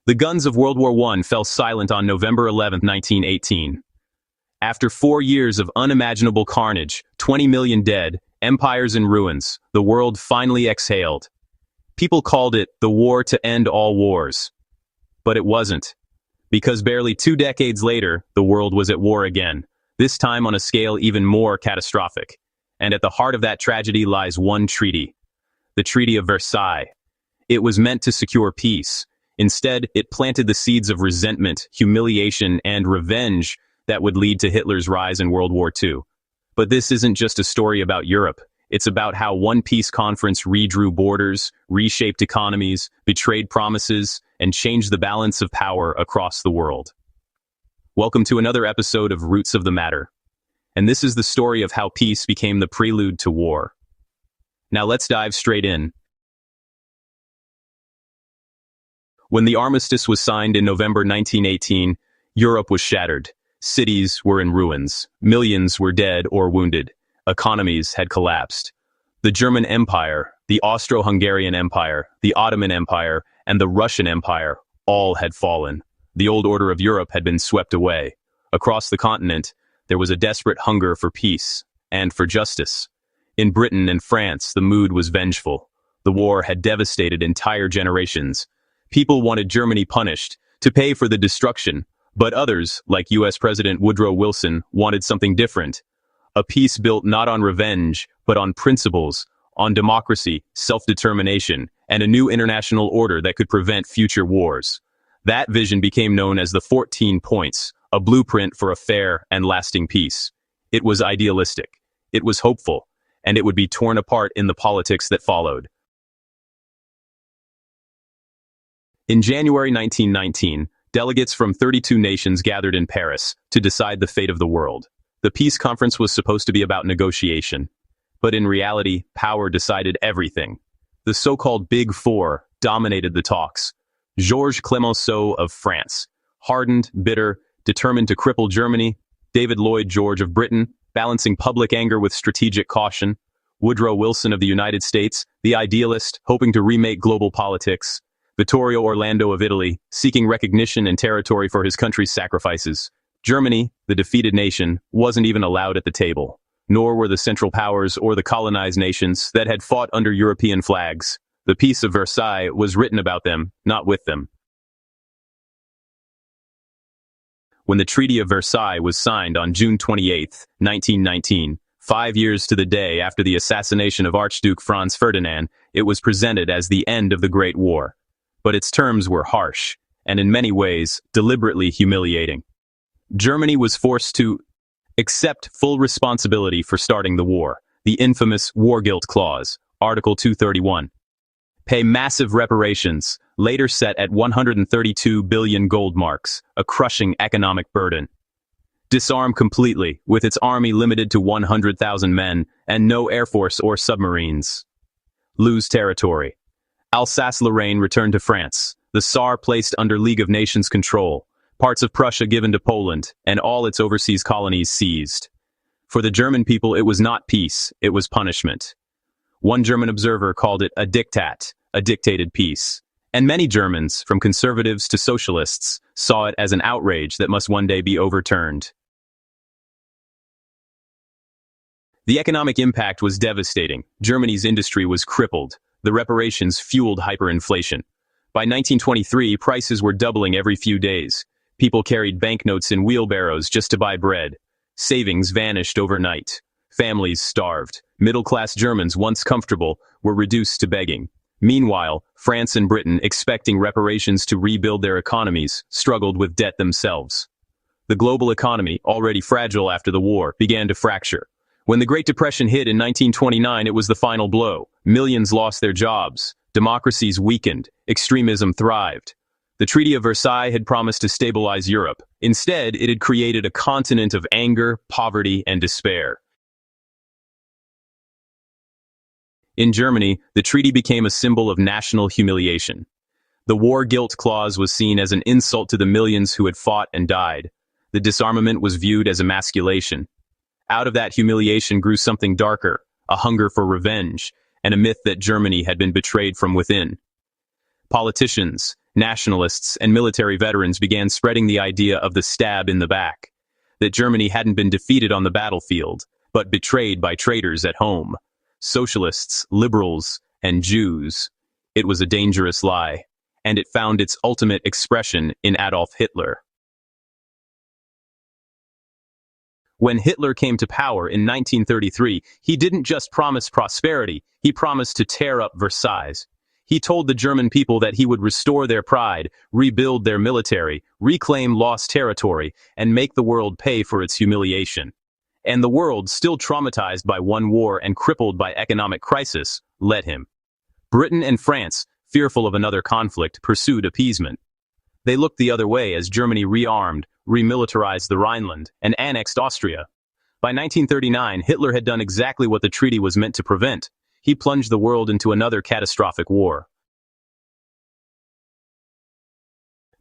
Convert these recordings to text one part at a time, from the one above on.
The guns of World War I fell silent on November 11, 1918. After 4 years of unimaginable carnage, 20 million dead, empires in ruins, the world finally exhaled. People called it the war to end all wars. But it wasn't. Because barely 2 decades later, the world was at war again, this time on a scale even more catastrophic. And at the heart of that tragedy lies one treaty. The Treaty of Versailles. It was meant to secure peace. Instead, it planted the seeds of resentment, humiliation, and revenge that would lead to Hitler's rise in World War II. But this isn't just a story about Europe. It's about how one peace conference redrew borders, reshaped economies, betrayed promises, and changed the balance of power across the world. Welcome to another episode of Roots of the Matter. And this is the story of how peace became the prelude to war. Now let's dive straight in. When the armistice was signed in November 1918, Europe was shattered. Cities were in ruins. Millions were dead or wounded. Economies had collapsed. The German Empire, the Austro-Hungarian Empire, the Ottoman Empire, and the Russian Empire all had fallen. The old order of Europe had been swept away. Across the continent, there was a desperate hunger for peace and for justice. In Britain and France, the mood was vengeful. The war had devastated entire generations. People wanted Germany punished, to pay for the destruction, but others, like U.S. President Woodrow Wilson, wanted something different. A peace built not on revenge, but on principles, on democracy, self-determination, and a new international order that could prevent future wars. That vision became known as the 14 Points, a blueprint for a fair and lasting peace. It was idealistic, it was hopeful, and it would be torn apart in the politics that followed. In January 1919, delegates from 32 nations gathered in Paris to decide the fate of the world. The peace conference was supposed to be about negotiation. But in reality, power decided everything. The so-called Big Four dominated the talks. Georges Clemenceau of France, hardened, bitter, determined to cripple Germany. David Lloyd George of Britain, balancing public anger with strategic caution. Woodrow Wilson of the United States, the idealist, hoping to remake global politics. Vittorio Orlando of Italy, seeking recognition and territory for his country's sacrifices. Germany, the defeated nation, wasn't even allowed at the table. Nor were the Central Powers or the colonized nations that had fought under European flags. The Peace of Versailles was written about them, not with them. When the Treaty of Versailles was signed on June 28, 1919, 5 years to the day after the assassination of Archduke Franz Ferdinand, it was presented as the end of the Great War. But its terms were harsh, and in many ways, deliberately humiliating. Germany was forced to accept full responsibility for starting the war, the infamous War Guilt Clause, Article 231. Pay massive reparations, later set at 132 billion gold marks, a crushing economic burden. Disarm completely, with its army limited to 100,000 men, and no air force or submarines. Lose territory. Alsace-Lorraine returned to France, the Saar placed under League of Nations control, parts of Prussia given to Poland, and all its overseas colonies seized. For the German people, it was not peace, it was punishment. One German observer called it a diktat, a dictated peace. And many Germans, from conservatives to socialists, saw it as an outrage that must one day be overturned. The economic impact was devastating. Germany's industry was crippled. The reparations fueled hyperinflation. By 1923, prices were doubling every few days. People carried banknotes in wheelbarrows just to buy bread. Savings vanished overnight. Families starved. Middle-class Germans, once comfortable, were reduced to begging. Meanwhile, France and Britain, expecting reparations to rebuild their economies, struggled with debt themselves. The global economy, already fragile after the war, began to fracture. When the Great Depression hit in 1929, it was the final blow. Millions lost their jobs. Democracies weakened. Extremism thrived. The Treaty of Versailles had promised to stabilize Europe. Instead, it had created a continent of anger, poverty, and despair. In Germany, the treaty became a symbol of national humiliation. The War Guilt Clause was seen as an insult to the millions who had fought and died. The disarmament was viewed as emasculation. Out of that humiliation grew something darker, a hunger for revenge, and a myth that Germany had been betrayed from within. Politicians, nationalists, and military veterans began spreading the idea of the stab in the back, that Germany hadn't been defeated on the battlefield, but betrayed by traitors at home. Socialists, liberals, and Jews. It was a dangerous lie, and it found its ultimate expression in Adolf Hitler. When Hitler came to power in 1933, he didn't just promise prosperity, he promised to tear up Versailles. He told the German people that he would restore their pride, rebuild their military, reclaim lost territory, and make the world pay for its humiliation. And the world, still traumatized by one war and crippled by economic crisis, let him. Britain and France, fearful of another conflict, pursued appeasement. They looked the other way as Germany rearmed, remilitarized the Rhineland, and annexed Austria. By 1939, Hitler had done exactly what the treaty was meant to prevent. He plunged the world into another catastrophic war.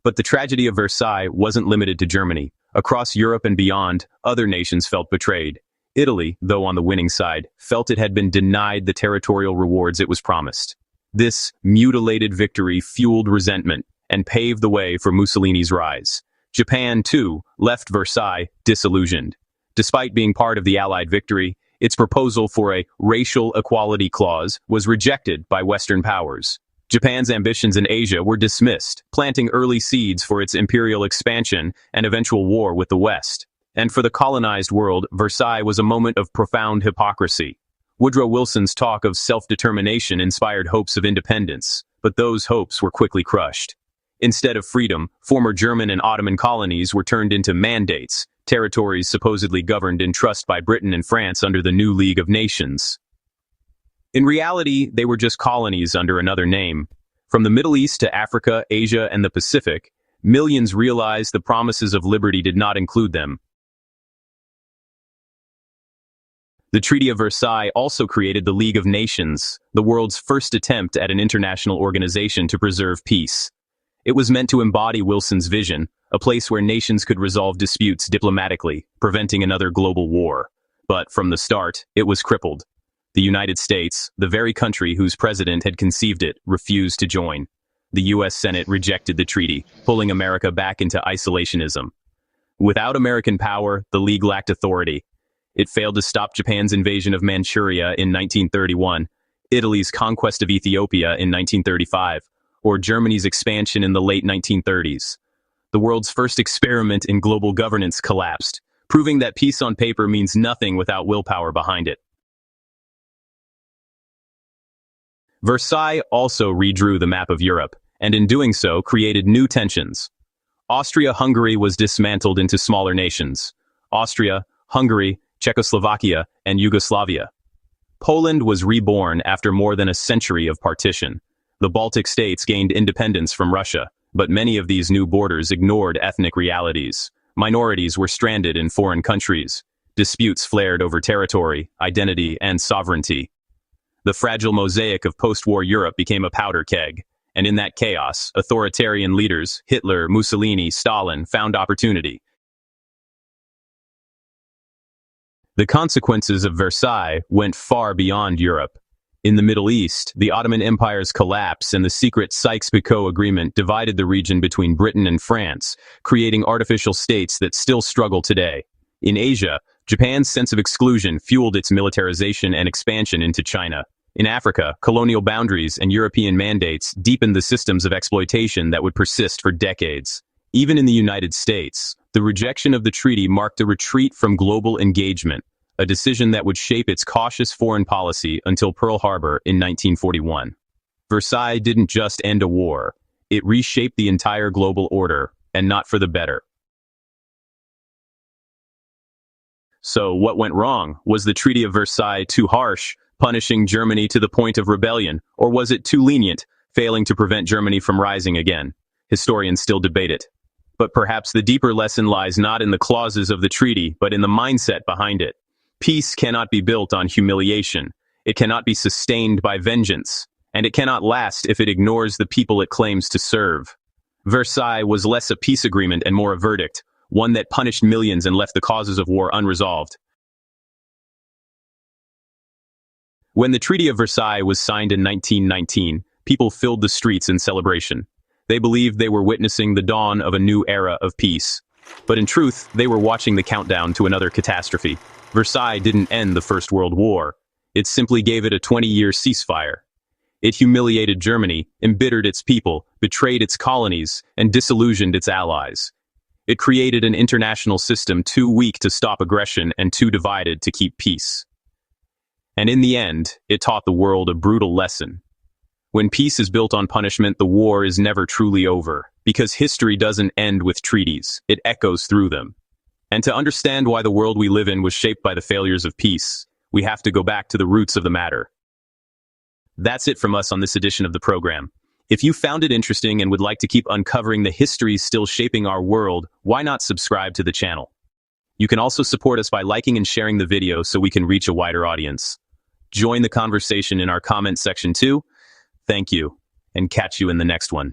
But the tragedy of Versailles wasn't limited to Germany. Across Europe and beyond, other nations felt betrayed. Italy, though on the winning side, felt it had been denied the territorial rewards it was promised. This mutilated victory fueled resentment and paved the way for Mussolini's rise. Japan, too, left Versailles disillusioned. Despite being part of the Allied victory, its proposal for a racial equality clause was rejected by Western powers. Japan's ambitions in Asia were dismissed, planting early seeds for its imperial expansion and eventual war with the West. And for the colonized world, Versailles was a moment of profound hypocrisy. Woodrow Wilson's talk of self-determination inspired hopes of independence, but those hopes were quickly crushed. Instead of freedom, former German and Ottoman colonies were turned into mandates, territories supposedly governed in trust by Britain and France under the new League of Nations. In reality, they were just colonies under another name. From the Middle East to Africa, Asia, and the Pacific, millions realized the promises of liberty did not include them. The Treaty of Versailles also created the League of Nations, the world's first attempt at an international organization to preserve peace. It was meant to embody Wilson's vision, a place where nations could resolve disputes diplomatically, preventing another global war. But from the start, it was crippled. The United States, the very country whose president had conceived it, refused to join. The U.S. Senate rejected the treaty, pulling America back into isolationism. Without American power, the League lacked authority. It failed to stop Japan's invasion of Manchuria in 1931, Italy's conquest of Ethiopia in 1935, or Germany's expansion in the late 1930s. The world's first experiment in global governance collapsed, proving that peace on paper means nothing without willpower behind it. Versailles also redrew the map of Europe, and in doing so created new tensions. Austria-Hungary was dismantled into smaller nations: Austria, Hungary, Czechoslovakia, and Yugoslavia. Poland was reborn after more than a century of partition. The Baltic states gained independence from Russia, but many of these new borders ignored ethnic realities. Minorities were stranded in foreign countries. Disputes flared over territory, identity, and sovereignty. The fragile mosaic of post-war Europe became a powder keg, and in that chaos, authoritarian leaders, Hitler, Mussolini, Stalin, found opportunity. The consequences of Versailles went far beyond Europe. In the Middle East, the Ottoman Empire's collapse and the secret Sykes-Picot Agreement divided the region between Britain and France, creating artificial states that still struggle today. In Asia, Japan's sense of exclusion fueled its militarization and expansion into China. In Africa, colonial boundaries and European mandates deepened the systems of exploitation that would persist for decades. Even in the United States, the rejection of the treaty marked a retreat from global engagement, a decision that would shape its cautious foreign policy until Pearl Harbor in 1941. Versailles didn't just end a war, it reshaped the entire global order, and not for the better. So what went wrong? Was the Treaty of Versailles too harsh, punishing Germany to the point of rebellion, or was it too lenient, failing to prevent Germany from rising again? Historians still debate it. But perhaps the deeper lesson lies not in the clauses of the treaty, but in the mindset behind it. Peace cannot be built on humiliation. It cannot be sustained by vengeance. And it cannot last if it ignores the people it claims to serve. Versailles was less a peace agreement and more a verdict, one that punished millions and left the causes of war unresolved. When the Treaty of Versailles was signed in 1919, people filled the streets in celebration. They believed they were witnessing the dawn of a new era of peace. But in truth, they were watching the countdown to another catastrophe. Versailles didn't end the First World War. It simply gave it a 20-year ceasefire. It humiliated Germany, embittered its people, betrayed its colonies, and disillusioned its allies. It created an international system too weak to stop aggression and too divided to keep peace. And in the end, it taught the world a brutal lesson. When peace is built on punishment, the war is never truly over, because history doesn't end with treaties, it echoes through them. And to understand why the world we live in was shaped by the failures of peace, we have to go back to the roots of the matter. That's it from us on this edition of the program. If you found it interesting and would like to keep uncovering the histories still shaping our world, why not subscribe to the channel? You can also support us by liking and sharing the video so we can reach a wider audience. Join the conversation in our comment section too. Thank you, and catch you in the next one.